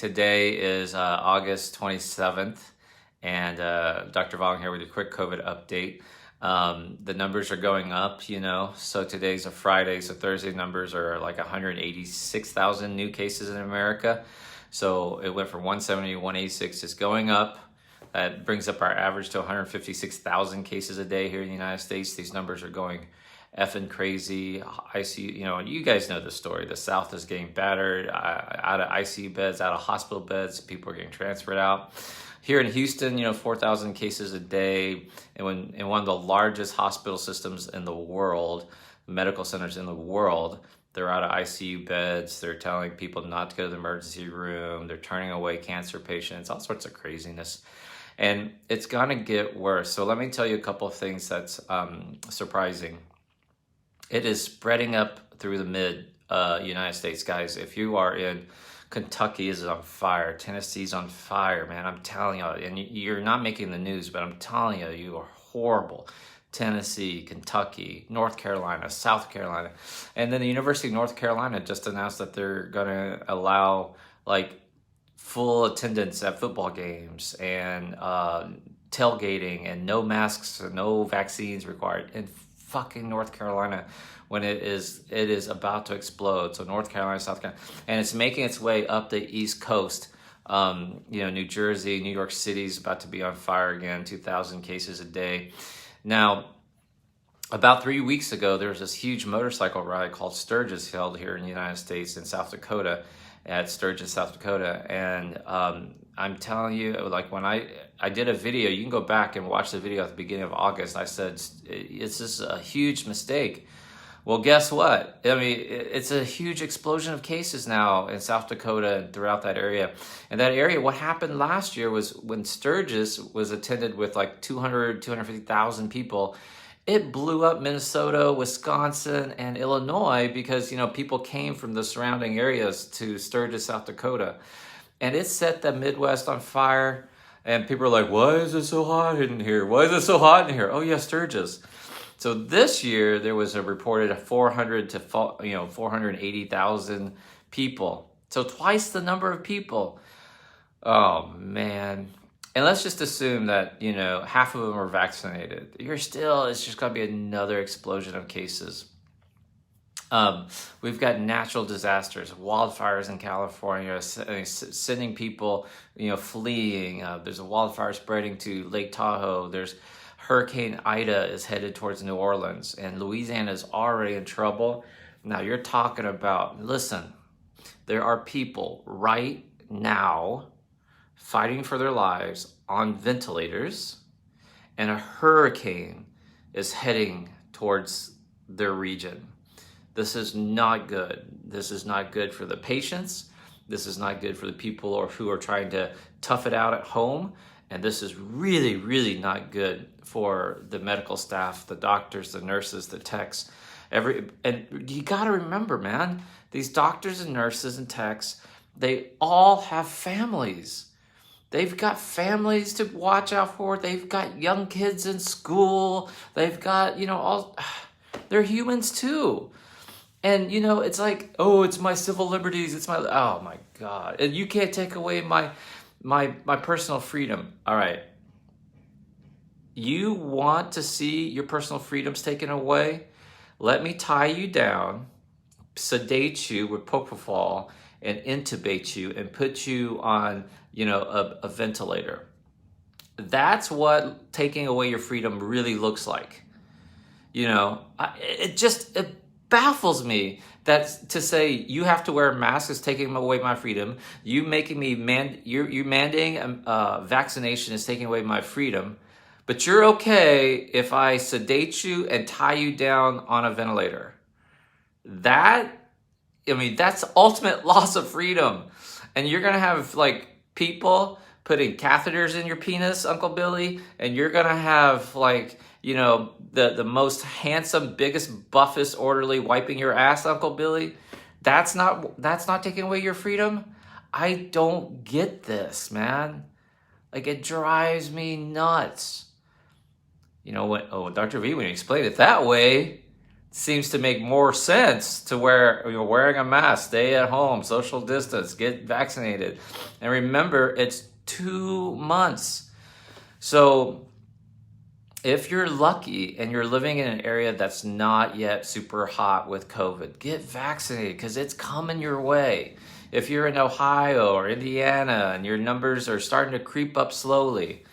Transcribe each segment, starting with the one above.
Today is August 27th, and Dr. Vuong here with a quick COVID update. The numbers are going up, so today's a Friday, so Thursday numbers are like 186,000 new cases in America. So it went from 170 to 186, it's going up. That brings up our average to 156,000 cases a day here in the United States. These numbers are going effing crazy. ICU, you guys know the story. The South is getting battered, out of ICU beds, out of hospital beds. People are getting transferred out. Here in Houston, 4,000 cases a day. And in one of the largest hospital systems in the world, medical centers in the world, they're out of ICU beds. They're telling people not to go to the emergency room. They're turning away cancer patients, all sorts of craziness. And it's gonna get worse. So let me tell you a couple of things that's surprising. It is spreading up through the mid-United States, guys. If you are in Kentucky, is on fire. Tennessee's on fire, man. I'm telling you, and you're not making the news, but I'm telling you, you are horrible. Tennessee, Kentucky, North Carolina, South Carolina. And then the University of North Carolina just announced that they're gonna allow full attendance at football games and tailgating and no masks, no vaccines required in fucking North Carolina when it is about to explode. So North Carolina, South Carolina, and it's making its way up the East Coast. New Jersey, New York City's about to be on fire again, 2,000 cases a day. Now, about 3 weeks ago, there was this huge motorcycle ride called Sturges held here in the United States in South Dakota, at Sturges, South Dakota. And I'm telling you, when I did a video, you can go back and watch the video at the beginning of August. I said, it's just a huge mistake. Well, guess what? I mean, it's a huge explosion of cases now in South Dakota and throughout that area. And that area, what happened last year was when Sturges was attended with 250,000 people, it blew up Minnesota, Wisconsin, and Illinois because, people came from the surrounding areas to Sturges, South Dakota. And it set the Midwest on fire. And people are like, why is it so hot in here? Why is it so hot in here? Oh, yeah, Sturges. So this year, there was a reported 400 to 480,000 people. So twice the number of people. Oh, man. And let's just assume that, half of them are vaccinated. It's just going to be another explosion of cases. We've got natural disasters, wildfires in California, sending people, fleeing. There's a wildfire spreading to Lake Tahoe. There's Hurricane Ida is headed towards New Orleans, and Louisiana is already in trouble. Now you're talking about, listen, there are people right now fighting for their lives on ventilators, and a hurricane is heading towards their region. This is not good. This is not good for the patients. This is not good for the people who are trying to tough it out at home. And this is really, really not good for the medical staff, the doctors, the nurses, the techs. And you got to remember, man, these doctors and nurses and techs, they all have families. They've got families to watch out for. They've got young kids in school. They've got, they're humans too. And, it's like, oh, it's my civil liberties. Oh my God. And you can't take away my personal freedom. All right. You want to see your personal freedoms taken away? Let me tie you down, sedate you with propofol, and intubate you and put you on, a ventilator. That's what taking away your freedom really looks like. It baffles me that to say you have to wear a mask is taking away my freedom. You making me you're mandating vaccination is taking away my freedom, but you're okay if I sedate you and tie you down on a ventilator. That's ultimate loss of freedom. And you're gonna have people putting catheters in your penis, Uncle Billy, and you're gonna have the most handsome, biggest, buffest orderly wiping your ass, Uncle Billy. That's not taking away your freedom. I don't get this, man. It drives me nuts. Dr. V, when you explain it that way, seems to make more sense to wear, wearing a mask, stay at home, social distance, get vaccinated. And remember, it's 2 months. So if you're lucky and you're living in an area that's not yet super hot with COVID, get vaccinated because it's coming your way. If you're in Ohio or Indiana and your numbers are starting to creep up slowly,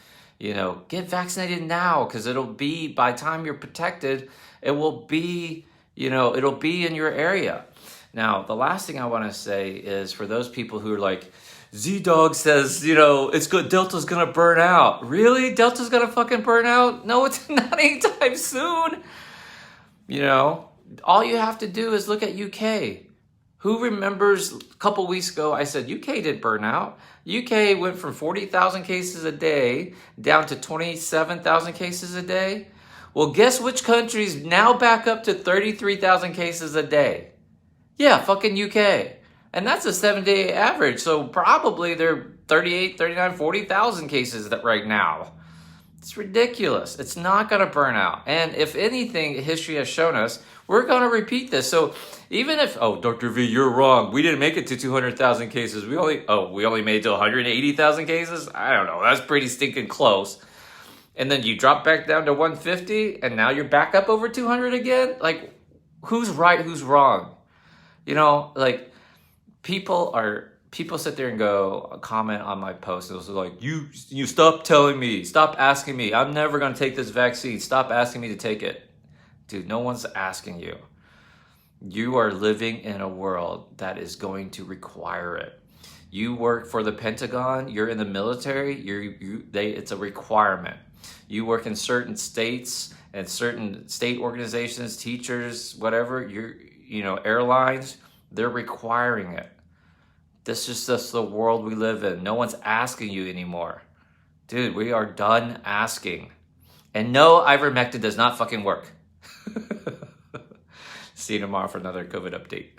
get vaccinated now because it'll be, by the time you're protected, it will be, it'll be in your area. Now, the last thing I want to say is for those people who are like, Z-Dog says, it's good, Delta's going to burn out. Really? Delta's going to fucking burn out? No, it's not anytime soon. All you have to do is look at UK. Who remembers a couple weeks ago I said UK didn't burn out? UK went from 40,000 cases a day down to 27,000 cases a day. Well, guess which country's now back up to 33,000 cases a day? Yeah, fucking UK. And that's a 7-day average. So probably they're 38, 39, 40,000 cases right now. It's ridiculous. It's not going to burn out. And if anything, history has shown us, we're going to repeat this. So even if, Dr. V, you're wrong. We didn't make it to 200,000 cases. We only made it to 180,000 cases? I don't know. That's pretty stinking close. And then you drop back down to 150 and now you're back up over 200 again? Like, who's right, who's wrong? People sit there and go comment on my post. It was like, you stop telling me, stop asking me. I'm never going to take this vaccine. Stop asking me to take it. Dude, no one's asking you. You are living in a world that is going to require it. You work for the Pentagon. You're in the military. It's a requirement. You work in certain states and certain state organizations, teachers, whatever. Airlines. They're requiring it. This is just the world we live in. No one's asking you anymore. Dude, we are done asking. And no, ivermectin does not fucking work. See you tomorrow for another COVID update.